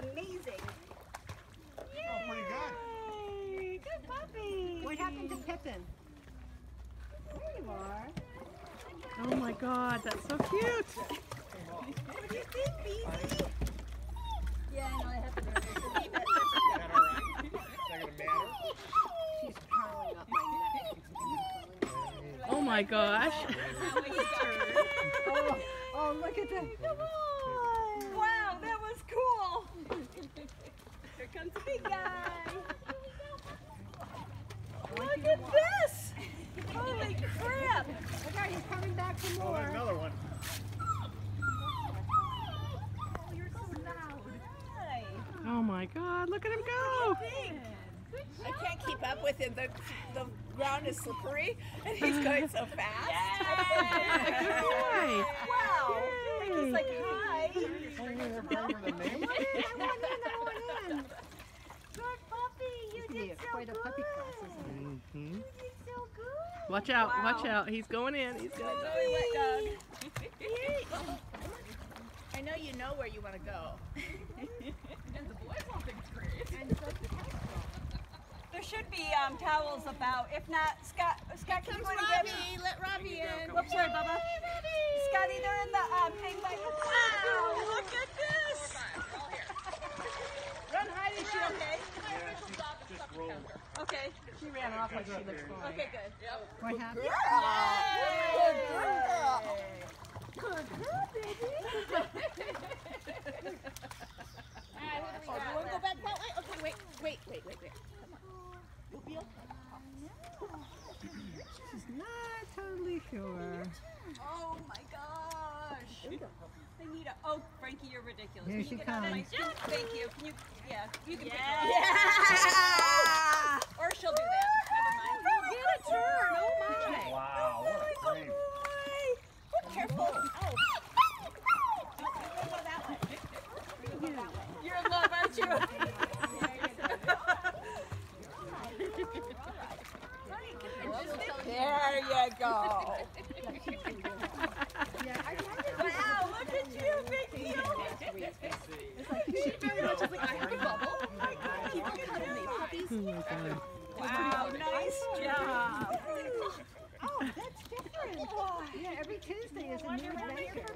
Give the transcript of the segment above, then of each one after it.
amazing. Yay. Oh, pretty good. Good puppy. What happened to Pippin? There you are. Oh my God, that's so cute. What do you think, Beezy? Yeah, I know I have to do it. Is that all right? Is that going to matter? She's curling up my neck. Oh my gosh. Oh, look at that. Come on. Wow, that was cool. Here comes the big guy. Look at this. Holy crap. Okay, he's coming back for Oh, more. there's another one. Oh, you're so loud. Hi. Oh my God, look at him go. I can't keep up with him. The ground is slippery, and he's going so fast. Good boy. Wow. He's like, hi. Remember the name? I want in. Good puppy. You This is quite a puppy class, isn't it? You did so good. Watch out, watch out. He's going in. He's going to Really wet dog. I know you know where you want to go. And the boys all think it's great. There should be towels about. If not, Scott, can you go and get me? Let Robbie in. Oops, sorry, Bubba. Scotty, they're in the hang by the wow, look at this. Run, hide, and shoot. Okay. Just roll. Okay. She ran off like she looks fine. Okay, good. What happened? Good girl. Good girl, baby. Alright, who do we got? You want to go back that way? Okay, wait. Come on. You'll be okay. She's not totally sure. Oh my gosh. I need a. Oh, Frankie, you're ridiculous. Here Can she you get out of my comes. Thank you. Can you? Yeah. You can pick her up. Yeah! Or she'll do that. Never mind. Get a turn. Oh my. Wow, what a frame. Careful. Oh. Go that way. You're in love, aren't you? There you go. Wow, look at you, big deal. She very much is like, I have a bubble. Keep it cuddly, puppies. Oh my God. Wow, nice job. Oh, that's different. Yeah, every Tuesday is a new adventure.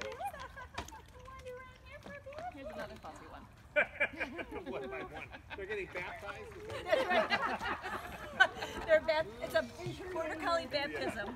Here's another puppy one. One by one. They're getting baptized? That's right. It's a border collie baptism.